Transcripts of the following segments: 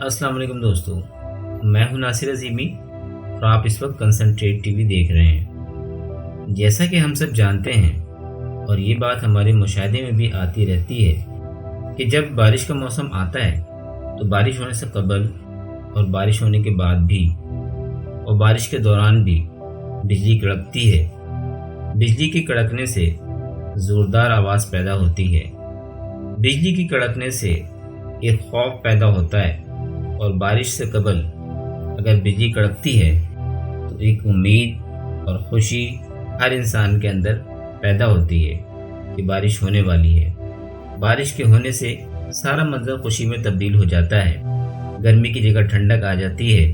السلام علیکم دوستو، میں ہوں ناصر عظیمی اور آپ اس وقت کنسنٹریٹ ٹی وی دیکھ رہے ہیں۔ جیسا کہ ہم سب جانتے ہیں اور یہ بات ہمارے مشاہدے میں بھی آتی رہتی ہے کہ جب بارش کا موسم آتا ہے تو بارش ہونے سے قبل اور بارش ہونے کے بعد بھی اور بارش کے دوران بھی بجلی کڑکتی ہے۔ بجلی کے کڑکنے سے زوردار آواز پیدا ہوتی ہے۔ بجلی کی کڑکنے سے ایک خوف پیدا ہوتا ہے اور بارش سے قبل اگر بجلی کڑکتی ہے تو ایک امید اور خوشی ہر انسان کے اندر پیدا ہوتی ہے کہ بارش ہونے والی ہے۔ بارش کے ہونے سے سارا منظر خوشی میں تبدیل ہو جاتا ہے، گرمی کی جگہ ٹھنڈک آ جاتی ہے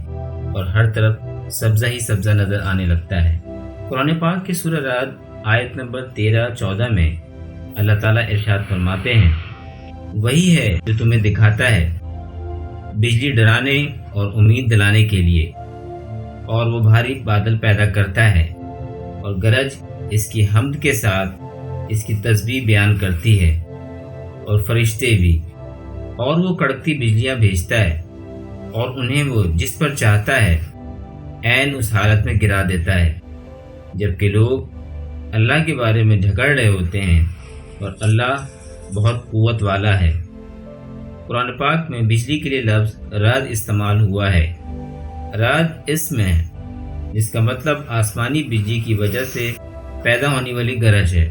اور ہر طرف سبزہ ہی سبزہ نظر آنے لگتا ہے۔ قرآن پاک کی سورہ رعد آیت نمبر 13-14 میں اللہ تعالیٰ ارشاد فرماتے ہیں، وہی ہے جو تمہیں دکھاتا ہے بجلی ڈرانے اور امید دلانے کے لیے، اور وہ بھاری بادل پیدا کرتا ہے اور گرج اس کی حمد کے ساتھ اس کی تسبیح بیان کرتی ہے اور فرشتے بھی، اور وہ کڑکتی بجلیاں بھیجتا ہے اور انہیں وہ جس پر چاہتا ہے عین اس حالت میں گرا دیتا ہے، جبکہ لوگ اللہ کے بارے میں جھگڑ رہے ہوتے ہیں اور اللہ بہت قوت والا ہے۔ قرآن پاک میں بجلی کے لیے لفظ رعد استعمال ہوا ہے۔ رعد اسم ہے جس کا مطلب آسمانی بجلی کی وجہ سے پیدا ہونے والی گرج ہے۔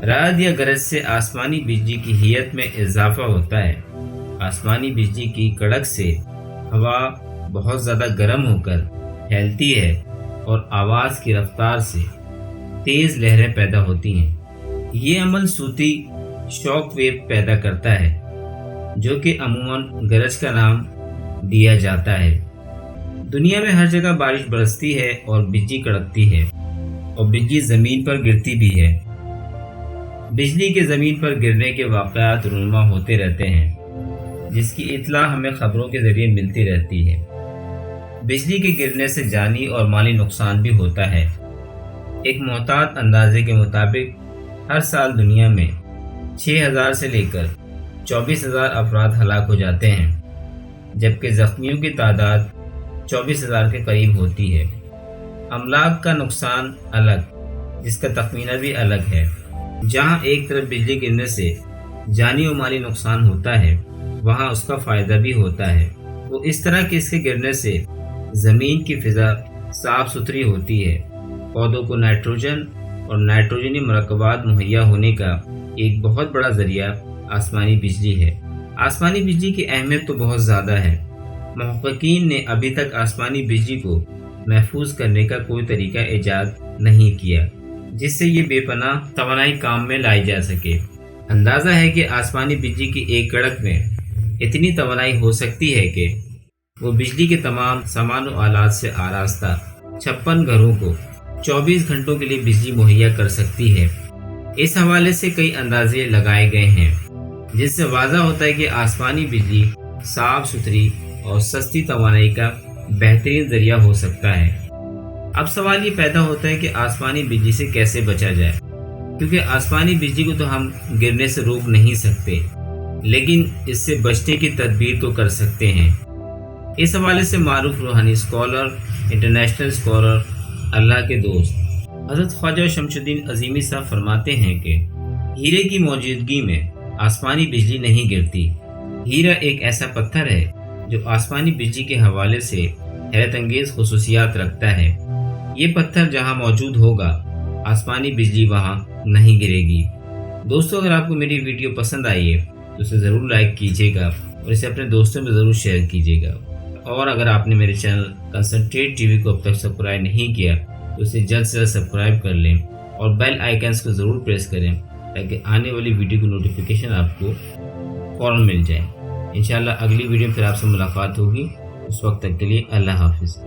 رعد یا گرج سے آسمانی بجلی کی حیت میں اضافہ ہوتا ہے۔ آسمانی بجلی کی کڑک سے ہوا بہت زیادہ گرم ہو کر پھیلتی ہے اور آواز کی رفتار سے تیز لہریں پیدا ہوتی ہیں۔ یہ عمل صوتی شاک ویو پیدا کرتا ہے جو کہ عموماً گرج کا نام دیا جاتا ہے۔ دنیا میں ہر جگہ بارش برستی ہے اور بجلی کڑکتی ہے اور بجلی زمین پر گرتی بھی ہے۔ بجلی کے زمین پر گرنے کے واقعات رونما ہوتے رہتے ہیں جس کی اطلاع ہمیں خبروں کے ذریعے ملتی رہتی ہے۔ بجلی کے گرنے سے جانی اور مالی نقصان بھی ہوتا ہے۔ ایک محتاط اندازے کے مطابق ہر سال دنیا میں 6,000 سے لے کر 24,000 افراد ہلاک ہو جاتے ہیں، جبکہ زخمیوں کی تعداد 24,000 کے قریب ہوتی ہے۔ املاک کا نقصان الگ، جس کا تخمینہ بھی الگ ہے۔ جہاں ایک طرف بجلی گرنے سے جانی و مالی نقصان ہوتا ہے، وہاں اس کا فائدہ بھی ہوتا ہے۔ وہ اس طرح کہ اس کے گرنے سے زمین کی فضا صاف ستھری ہوتی ہے، پودوں کو نائٹروجن اور نائٹروجنی مرکبات مہیا ہونے کا ایک بہت بڑا ذریعہ آسمانی بجلی ہے۔ آسمانی بجلی کی اہمیت تو بہت زیادہ ہے۔ محققین نے ابھی تک آسمانی بجلی کو محفوظ کرنے کا کوئی طریقہ ایجاد نہیں کیا جس سے یہ بے پناہ توانائی کام میں لائی جا سکے۔ اندازہ ہے کہ آسمانی بجلی کی ایک کڑک میں اتنی توانائی ہو سکتی ہے کہ وہ بجلی کے تمام سامان و آلات سے آراستہ 56 گھروں کو 24 گھنٹوں کے لیے بجلی مہیا کر سکتی ہے۔ اس حوالے سے کئی اندازے لگائے گئے ہیں جس سے واضح ہوتا ہے کہ آسمانی بجلی صاف ستھری اور سستی توانائی کا بہترین ذریعہ ہو سکتا ہے۔ اب سوال یہ پیدا ہوتا ہے کہ آسمانی بجلی سے کیسے بچا جائے، کیونکہ آسمانی بجلی کو تو ہم گرنے سے روک نہیں سکتے، لیکن اس سے بچنے کی تدبیر تو کر سکتے ہیں۔ اس حوالے سے معروف روحانی اسکالر، انٹرنیشنل اسکالر، اللہ کے دوست حضرت خواجہ شمس الدین عظیمی صاحب فرماتے ہیں کہ ہیرے کی موجودگی میں آسمانی بجلی نہیں گرتی۔ ہیرا ایک ایسا پتھر ہے جو آسمانی بجلی کے حوالے سے حیرت انگیز خصوصیات رکھتا ہے۔ یہ پتھر جہاں موجود ہوگا آسمانی بجلی وہاں نہیں گرے گی۔ دوستو، اگر آپ کو میری ویڈیو پسند آئی ہے تو اسے ضرور لائک کیجیے گا اور اسے اپنے دوستوں میں ضرور شیئر کیجیے گا، اور اگر آپ نے میرے چینل کنسنٹریٹ ٹی وی کو اب تک سبسکرائب نہیں کیا تو اسے جلد سے جلد سبسکرائب کر لیں اور بیل آئیکنز کو ضرور پریس کریں تاکہ آنے والی ویڈیو کی نوٹیفیکیشن آپ کو فوراً مل جائے۔ انشاءاللہ اگلی ویڈیو میں پھر آپ سے ملاقات ہوگی۔ اس وقت تک کے لیے اللہ حافظ۔